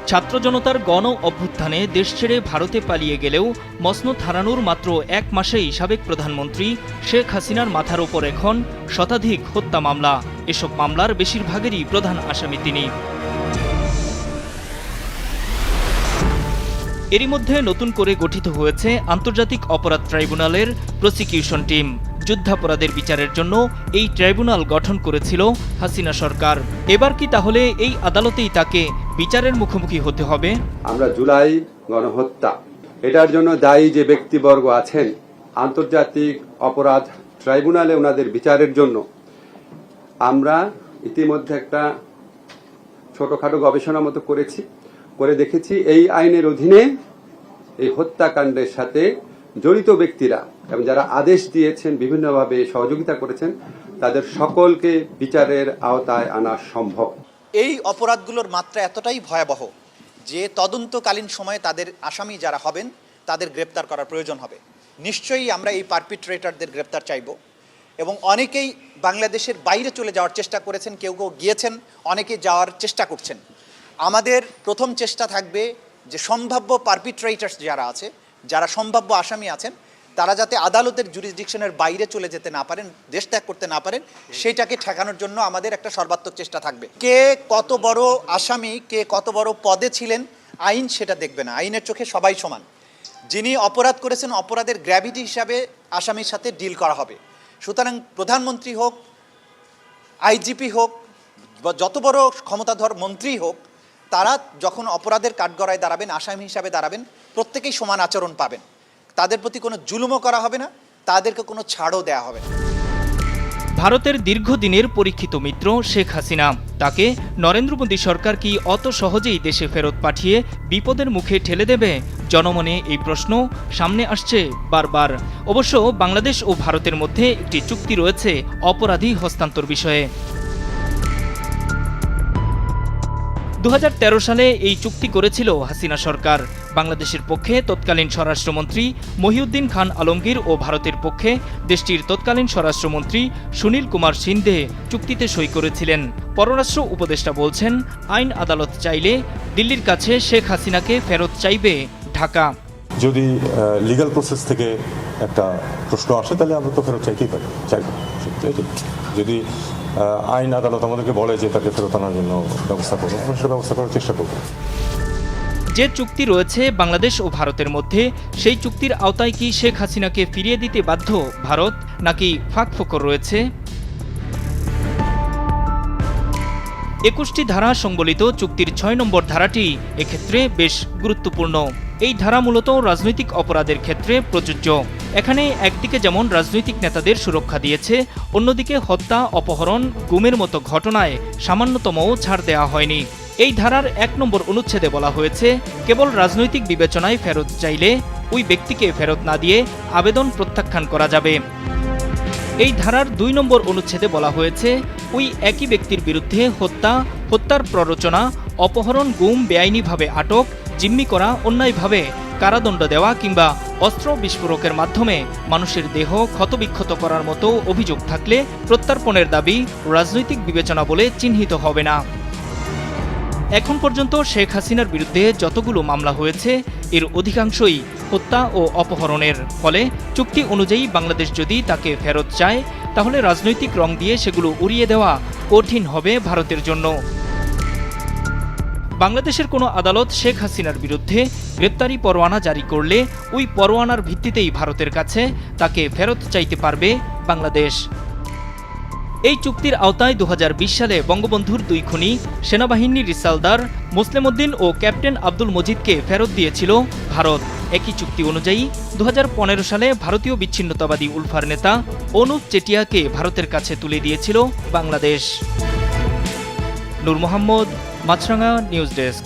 ছাত্র জনতার গণ অভ্যুত্থানে দেশ ছেড়ে ভারতে পালিয়ে গেলেও মসনদ হারানোর মাত্র এক মাসেই সাবেক প্রধানমন্ত্রী শেখ হাসিনার মাথার ওপর এখন শতাধিক হত্যা মামলা। এসব মামলার বেশিরভাগেরই প্রধান আসামি তিনি। এরই মধ্যে নতুন করে গঠিত হয়েছে আন্তর্জাতিক অপরাধ ট্রাইব্যুনালের প্রসিকিউশন টিম। যুদ্ধাপরাধের বিচারের জন্য এই ট্রাইব্যুনাল গঠন করেছিল হাসিনা সরকার। এবার কি তাহলে এই আদালতেই তাকে বিচারের মুখোমুখি হতে হবে? আমরা জুলাই গণহত্যা এটার জন্য দায়ী যে ব্যক্তিবর্গ আছেন, আন্তর্জাতিক অপরাধ ট্রাইব্যুনালে ওনাদের বিচারের জন্য আমরা ইতিমধ্যে একটা ছোটখাটো গবেষণা মতো করে দেখেছি এই আইনের অধীনে এই হত্যাকাণ্ডের সাথে জড়িত ব্যক্তিরা এবং যারা আদেশ দিয়েছেন, বিভিন্নভাবে সহযোগিতা করেছেন, তাদের সকলকে বিচারের আওতায় আনা সম্ভব। এই অপরাধগুলোর মাত্রা এতটাই ভয়াবহ যে তদন্তকালীন সময়ে তাদের আসামি যারা হবেন তাদের গ্রেপ্তার করার প্রয়োজন হবে। নিশ্চয়ই আমরা এই পারপিট্রেটরদের গ্রেপ্তার চাইব এবং অনেকেই বাংলাদেশের বাইরে চলে যাওয়ার চেষ্টা করেছেন, কেউ কেউ গিয়েছেন, অনেকে যাওয়ার চেষ্টা করছেন। আমাদের প্রথম চেষ্টা থাকবে যে সম্ভাব্য পারপিট্রেটরস যারা আছে, যারা সম্ভাব্য আসামি আছেন, তারা যাতে আদালতের জুরিসডিকশনের বাইরে চলে যেতে না পারেন, দেশ ত্যাগ করতে না পারেন, সেইটাকে ঠেকানোর জন্য আমাদের একটা সর্বাত্মক চেষ্টা থাকবে। কে কত বড় আসামি, কে কত বড় পদে ছিলেন, আইন সেটা দেখবে না। আইনের চোখে সবাই সমান। যিনি অপরাধ করেছেন, অপরাধের গ্র্যাভিটি হিসাবে আসামির সাথে ডিল করা হবে। সুতরাং প্রধানমন্ত্রী হোক, আইজিপি হোক, বা যত বড় ক্ষমতাধর মন্ত্রী হোক, তারা যখন অপরাধের কাঠগড়ায় দাঁড়াবেন, আসামি হিসাবে দাঁড়াবেন, প্রত্যেকেই সমান আচরণ পাবেন। তাদের প্রতি কোনো জুলুমও করা হবে না, তাদেরকে কোনো ছাড়ও দেওয়া হবে না। ভারতের দীর্ঘদিনের পরীক্ষিত মিত্র শেখ হাসিনা, তাকে নরেন্দ্র মোদী সরকার কি অত সহজেই দেশে ফেরত পাঠিয়ে বিপদের মুখে ঠেলে দেবে? জনমনে এই প্রশ্ন সামনে আসছে বারবার। অবশ্য বাংলাদেশ ও ভারতের মধ্যে একটি চুক্তি রয়েছে অপরাধী হস্তান্তর বিষয়ে। 2013 সালে এই চুক্তি করেছিল হাসিনা সরকার। বাংলাদেশের পক্ষে তৎকালীন স্বরাষ্ট্রমন্ত্রী মহিউদ্দিন খান আলমগীর ও ভারতের পক্ষে দেশটির তৎকালীন স্বরাষ্ট্রমন্ত্রী সুনীল কুমার সিন্ধে চুক্তিতে সই করেছিলেন। পররাষ্ট্র উপদেষ্টা বলছেন, আইন আদালত চাইলে দিল্লির কাছে শেখ হাসিনাকে ফেরত চাইবে ঢাকা। যদি লিগ্যাল প্রসেস থেকে একটা প্রশ্ন আসে তাহলে আমরা তো ফেরত চাইতেই পারি, চাইব। যদি আইন আদালত আমাদেরকে বলে যে তাকে ফেরত আনার জন্য ব্যবস্থা করবো, আমরা সেটা ব্যবস্থা করার চেষ্টা করব। যে চুক্তি রয়েছে বাংলাদেশ ও ভারতের মধ্যে, সেই চুক্তির আওতায় কি শেখ হাসিনাকে ফিরিয়ে দিতে বাধ্য ভারত, নাকি ফাঁকফোকর রয়েছে? 21টি ধারা সংবলিত চুক্তির 6 নম্বর ধারাটি এক্ষেত্রে বেশ গুরুত্বপূর্ণ। এই ধারা মূলত রাজনৈতিক অপরাধের ক্ষেত্রে প্রযোজ্য। এখানে একদিকে যেমন রাজনৈতিক নেতাদের সুরক্ষা দিয়েছে, অন্যদিকে হত্যা, অপহরণ, গুমের মতো ঘটনায় সামান্যতমও ছাড় দেওয়া হয়নি। এই ধারার 1 নম্বর অনুচ্ছেদে বলা হয়েছে, কেবল রাজনৈতিক বিবেচনায় ফেরত চাইলে ওই ব্যক্তিকে ফেরত না দিয়ে আবেদন প্রত্যাখ্যান করা যাবে। এই ধারার 2 নম্বর অনুচ্ছেদে বলা হয়েছে, ওই একই ব্যক্তির বিরুদ্ধে হত্যা, হত্যার প্ররোচনা, অপহরণ, গুম, বেআইনিভাবে আটক, জিম্মি করা, অন্যায়ভাবে কারাদণ্ড দেওয়া কিংবা অস্ত্র বিস্ফোরকের মাধ্যমে মানুষের দেহ ক্ষতবিক্ষত করার মতো অভিযোগ থাকলে প্রত্যর্পণের দাবি রাজনৈতিক বিবেচনা বলে চিহ্নিত হবে না। এখন পর্যন্ত শেখ হাসিনার বিরুদ্ধে যতগুলো মামলা হয়েছে, এর অধিকাংশই হত্যা ও অপহরণের। ফলে চুক্তি অনুযায়ী বাংলাদেশ যদি তাকে ফেরত চায়, তাহলে রাজনৈতিক রং দিয়ে সেগুলো উড়িয়ে দেওয়া কঠিন হবে ভারতের জন্য। বাংলাদেশের কোনো আদালত শেখ হাসিনার বিরুদ্ধে গ্রেপ্তারি পরোয়ানা জারি করলে ওই পরোয়ানার ভিত্তিতেই ভারতের কাছে তাকে ফেরত চাইতে পারবে বাংলাদেশ। এই চুক্তির আওতায় 2020 সালে বঙ্গবন্ধুর 2 খুনি সেনাবাহিনীর রিসালদার মোসলেম উদ্দিন ও ক্যাপ্টেন আব্দুল মজিদকে ফেরত দিয়েছিল ভারত। একই চুক্তি অনুযায়ী 2015 সালে ভারতীয় বিচ্ছিন্নতাবাদী উলফার নেতা অনুপ চেটিয়াকে ভারতের কাছে তুলে দিয়েছিল বাংলাদেশ। নূর মোহাম্মদ, মাছরাঙা নিউজ ডেস্ক।